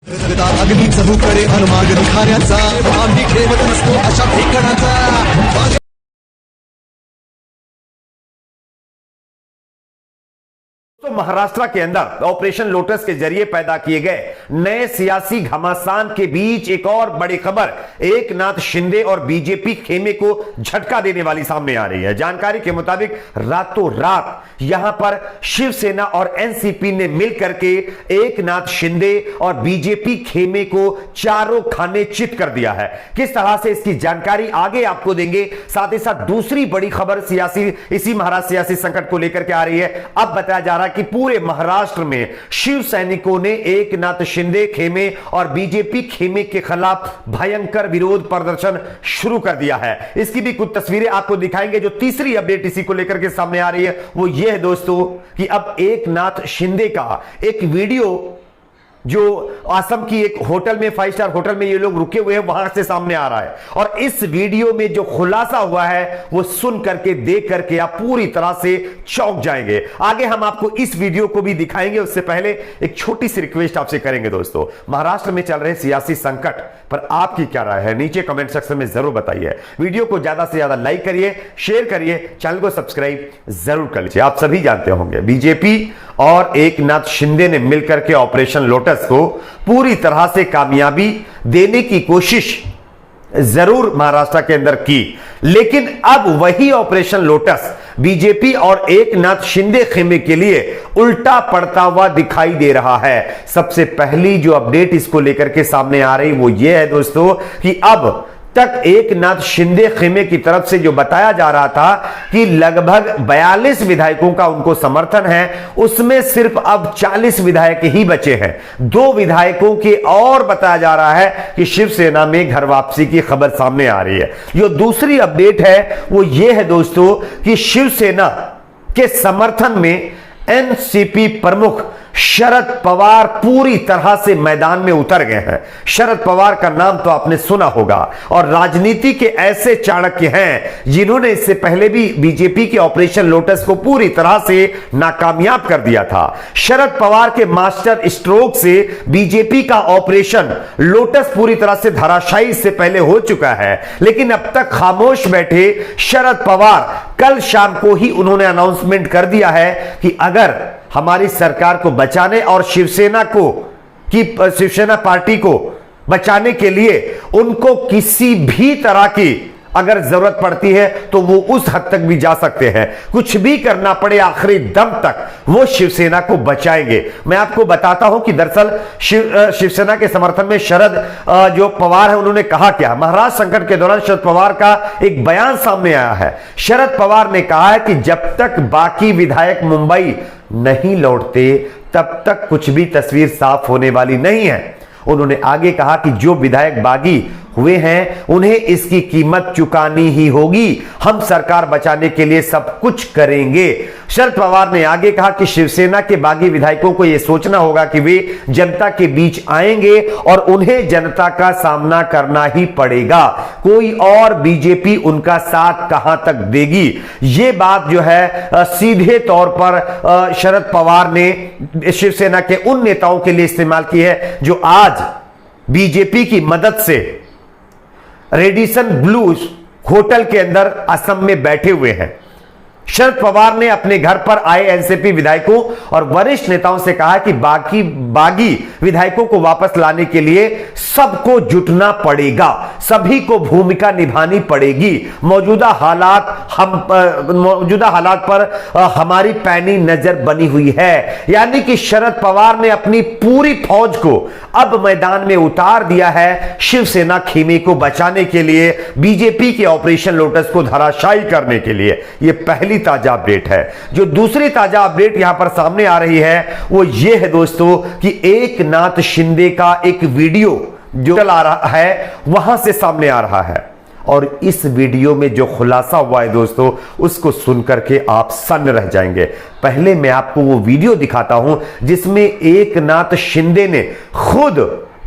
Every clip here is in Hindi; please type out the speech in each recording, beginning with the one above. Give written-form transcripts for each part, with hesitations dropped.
अगदी चहूकडे अनुमार्ग दिखाण्याचा आम्ही ठेवत नसतो अशा ठिकाणाचा। तो महाराष्ट्र के अंदर ऑपरेशन लोटस के जरिए पैदा किए गए नए सियासी घमासान के बीच एक और बड़ी खबर एकनाथ शिंदे और बीजेपी खेमे को झटका देने वाली सामने आ रही है। जानकारी के मुताबिक रातों रात यहां पर शिवसेना और एनसीपी ने मिलकर के एकनाथ शिंदे और बीजेपी खेमे को चारों खाने चित कर दिया है। किस तरह से इसकी जानकारी आगे आपको देंगे। साथ ही साथ दूसरी बड़ी खबर इसी महाराष्ट्र सियासी संकट को लेकर के आ रही है। अब बताया जा रहा है कि पूरे महाराष्ट्र में शिव सैनिकों ने एकनाथ शिंदे खेमे और बीजेपी खेमे के खिलाफ भयंकर विरोध प्रदर्शन शुरू कर दिया है। इसकी भी कुछ तस्वीरें आपको दिखाएंगे। जो तीसरी अपडेट इसी को लेकर के सामने आ रही है वो यह है दोस्तों कि अब एकनाथ शिंदे का एक वीडियो जो असम की एक होटल में 5 स्टार होटल में ये लोग रुके हुए हैं वहां से सामने आ रहा है। और इस वीडियो में जो खुलासा हुआ है वो सुन करके देख करके आप पूरी तरह से चौंक जाएंगे। आगे हम आपको इस वीडियो को भी दिखाएंगे। उससे पहले एक छोटी सी रिक्वेस्ट आपसे करेंगे दोस्तों, महाराष्ट्र में चल रहे सियासी संकट पर आपकी क्या राय है नीचे कमेंट सेक्शन में जरूर बताइए। वीडियो को ज्यादा से ज्यादा लाइक करिए, शेयर करिए, चैनल को सब्सक्राइब जरूर कर लीजिए। आप सभी जानते होंगे बीजेपी और एकनाथ शिंदे ने मिलकर के ऑपरेशन लोटस को पूरी तरह से कामयाबी देने की कोशिश जरूर महाराष्ट्र के अंदर की, लेकिन अब वही ऑपरेशन लोटस बीजेपी और एकनाथ शिंदे खेमे के लिए उल्टा पड़ता हुआ दिखाई दे रहा है। सबसे पहली जो अपडेट इसको लेकर के सामने आ रही वो ये है दोस्तों कि अब तक एकनाथ शिंदे खेमे की तरफ से जो बताया जा रहा था कि लगभग 42 विधायकों का उनको समर्थन है, उसमें सिर्फ अब 40 विधायक ही बचे हैं। 2 विधायकों के और बताया जा रहा है कि शिवसेना में घर वापसी की खबर सामने आ रही है। जो दूसरी अपडेट है वो ये है दोस्तों कि शिवसेना के समर्थन में एनसीपी प्रमुख शरद पवार पूरी तरह से मैदान में उतर गए हैं। शरद पवार का नाम तो आपने सुना होगा और राजनीति के ऐसे चाणक्य हैं जिन्होंने इससे पहले भी बीजेपी के ऑपरेशन लोटस को पूरी तरह से नाकामयाब कर दिया था। शरद पवार के मास्टर स्ट्रोक से बीजेपी का ऑपरेशन लोटस पूरी तरह से धराशायी से पहले हो चुका है, लेकिन अब तक खामोश बैठे शरद पवार कल शाम को ही उन्होंने अनाउंसमेंट कर दिया है कि अगर हमारी सरकार को बचाने और शिवसेना पार्टी को बचाने के लिए उनको किसी भी तरह की अगर जरूरत पड़ती है तो वो उस हद तक भी जा सकते हैं। कुछ भी करना पड़े आखिरी दम तक वो शिवसेना को बचाएंगे। मैं आपको बताता हूं कि दरअसल शिवसेना के समर्थन में शरद जो पवार है उन्होंने कहा क्या। महाराष्ट्र संकट के दौरान शरद पवार का एक बयान सामने आया है। शरद पवार ने कहा है कि जब तक बाकी विधायक मुंबई नहीं लौटते तब तक कुछ भी तस्वीर साफ होने वाली नहीं है। उन्होंने आगे कहा कि जो विधायक बागी हुए हैं उन्हें इसकी कीमत चुकानी ही होगी। हम सरकार बचाने के लिए सब कुछ करेंगे। शरद पवार ने आगे कहा कि शिवसेना के बागी विधायकों को यह सोचना होगा कि वे जनता के बीच आएंगे और उन्हें जनता का सामना करना ही पड़ेगा। कोई और बीजेपी उनका साथ कहां तक देगी। यह बात जो है सीधे तौर पर शरद पवार ने शिवसेना के उन नेताओं के लिए इस्तेमाल की है जो आज बीजेपी की मदद से रेडिसन ब्लू होटल के अंदर असम में बैठे हुए हैं। शरद पवार ने अपने घर पर आए एनसीपी विधायकों और वरिष्ठ नेताओं से कहा कि बागी विधायकों को वापस लाने के लिए सबको जुटना पड़ेगा, सभी को भूमिका निभानी पड़ेगी। मौजूदा हालात पर हमारी पैनी नजर बनी हुई है। यानी कि शरद पवार ने अपनी पूरी फौज को अब मैदान में उतार दिया है शिवसेना खेमे को बचाने के लिए, बीजेपी के ऑपरेशन लोटस को धराशायी करने के लिए। यह पहली ताजा अपडेट है। जो दूसरी ताजा अपडेट यहां पर सामने आ रही है वो ये है दोस्तों कि एकनाथ शिंदे का एक वीडियो जो चल आ रहा है वहां से सामने आ रहा है और इस वीडियो में जो खुलासा हुआ है दोस्तों उसको सुनकर के आप सन्न रह जाएंगे। पहले मैं आपको वो वीडियो दिखाता हूं जिसमें एकनाथ शिंदे ने खुद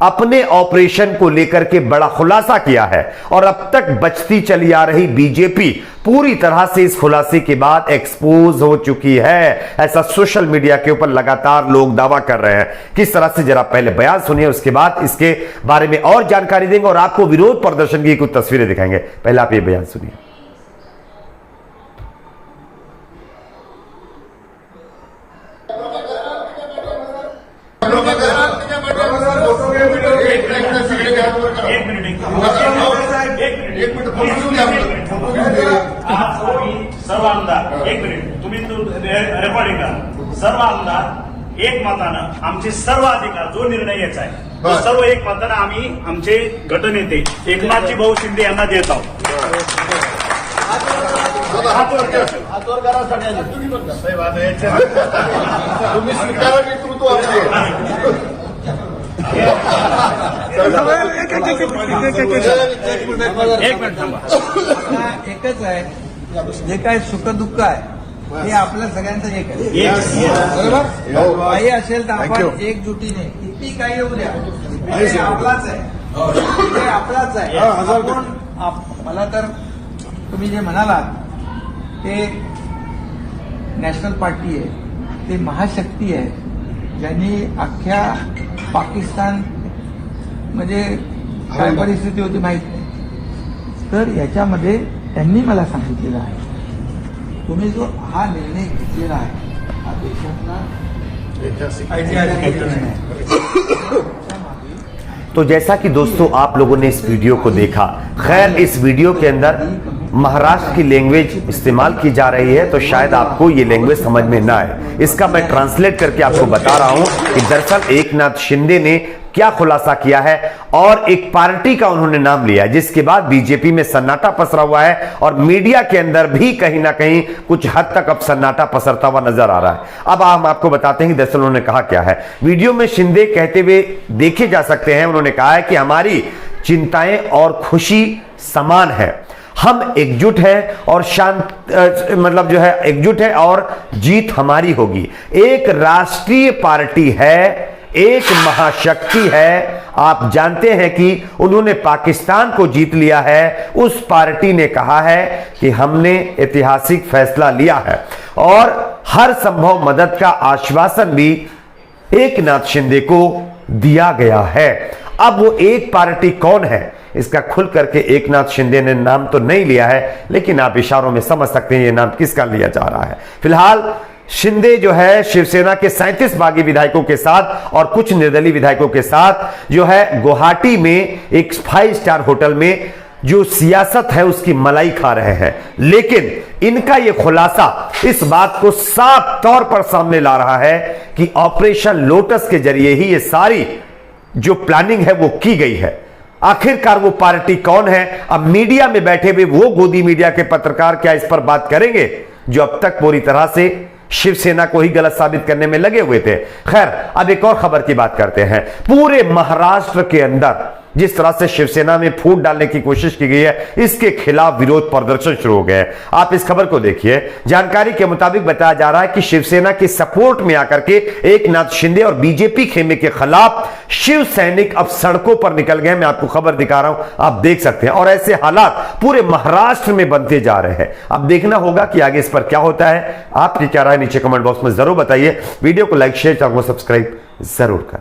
अपने ऑपरेशन को लेकर के बड़ा खुलासा किया है और अब तक बचती चली आ रही बीजेपी पूरी तरह से इस खुलासे के बाद एक्सपोज हो चुकी है। ऐसा सोशल मीडिया के ऊपर लगातार लोग दावा कर रहे हैं। किस तरह से, जरा पहले बयान सुनिए, उसके बाद इसके बारे में और जानकारी देंगे और आपको विरोध प्रदर्शन की कुछ तस्वीरें दिखाएंगे। पहले आप ये बयान सुनिए। सर्व आमदार एक मिनिट तुम्ही रेकॉर्डिंग करा। सर्व आमदार एक मतानं आमचे सर्व अधिकार जो निर्णय घ्यायचा आहे तो सर्व एक मतानं आम्ही आमचे गटनेते एकनाथजी भाऊ शिंदे यांना देत आहोत। तुम्ही स्वीकारा नेतृत्व एकच आहे, जे काय सुख दुःख आहे हे आपल्या सगळ्यांचं एक आहे, बरोबर? काही असेल तर आपण एकजुटीने किती काही येऊ द्या, विषय आपलाच आहे, विषय आपलाच आहे। मला तर तुम्ही जे म्हणालात ते नॅशनल पार्टी आहे, ते महाशक्ती आहे, ज्यांनी अख्ख्या पाकिस्तान म्हणजे काय परिस्थिती होती माहित नाही। तर याच्यामध्ये त्यांनी मला सांगितलेलं आहे, तुम्ही जो हा निर्णय घेतलेला आहे हा देशातला ऐतिहासिक निर्णय आहे। तो जैसा कि दोस्तों आप लोगों ने इस वीडियो को देखा, खैर इस वीडियो के अंदर महाराष्ट्र की लैंग्वेज इस्तेमाल की जा रही है तो शायद आपको ये लैंग्वेज समझ में ना आए। इसका मैं ट्रांसलेट करके आपको बता रहा हूं कि दरअसल एकनाथ शिंदे ने क्या खुलासा किया है और एक पार्टी का उन्होंने नाम लिया, जिसके बाद बीजेपी में सन्नाटा पसरा हुआ है और मीडिया के अंदर भी कहीं ना कहीं कुछ हद तक अब सन्नाटा पसरता हुआ नजर आ रहा है। अब हम आपको बताते हैं कि दरअसल उन्होंने कहा क्या है। वीडियो में शिंदे कहते हुए देखे जा सकते हैं, उन्होंने कहा है कि हमारी चिंताएं और खुशी समान है, हम एकजुट है और शांत मतलब जो है एकजुट है और जीत हमारी होगी। एक राष्ट्रीय पार्टी है, एक महाशक्ति है। आप जानते हैं कि उन्होंने पाकिस्तान को जीत लिया है। उस पार्टी ने कहा है कि हमने ऐतिहासिक फैसला लिया है और हर संभव मदद का आश्वासन भी एकनाथ शिंदे को दिया गया है। अब वो एक पार्टी कौन है इसका खुल करके एकनाथ शिंदे ने नाम तो नहीं लिया है, लेकिन आप इशारों में समझ सकते हैं ये नाम किसका लिया जा रहा है। फिलहाल शिंदे जो है शिवसेना के 37 बागी विधायकों के साथ और कुछ निर्दलीय विधायकों के साथ जो है गुवाहाटी में एक 5 स्टार होटल में जो सियासत है उसकी मलाई खा रहे हैं। लेकिन इनका यह खुलासा इस बात को साफ तौर पर सामने ला रहा है कि ऑपरेशन लोटस के जरिए ही ये सारी जो प्लानिंग है वो की गई है। आखिरकार वो पार्टी कौन है, अब मीडिया में बैठे हुए वो गोदी मीडिया के पत्रकार क्या इस पर बात करेंगे जो अब तक पूरी तरह से शिवसेना को ही गलत साबित करने में लगे हुए थे। खैर, अब एक और खबर की बात करते हैं। पूरे महाराष्ट्र के अंदर जिस तरह से शिवसेना में फूट डालने की कोशिश की गई है, इसके खिलाफ विरोध प्रदर्शन शुरू हो गए। आप इस खबर को देखिए। जानकारी के मुताबिक बताया जा रहा है कि शिवसेना की सपोर्ट में आकर के एकनाथ शिंदे और बीजेपी खेमे के खिलाफ शिव सैनिक अब सड़कों पर निकल गए। मैं आपको खबर दिखा रहा हूं, आप देख सकते हैं। और ऐसे हालात पूरे महाराष्ट्र में बनते जा रहे हैं। अब देखना होगा कि आगे इस पर क्या होता है। आपकी क्या राय नीचे कमेंट बॉक्स में जरूर बताइए। वीडियो को लाइक शेयर, चैनल को सब्सक्राइब जरूर करें।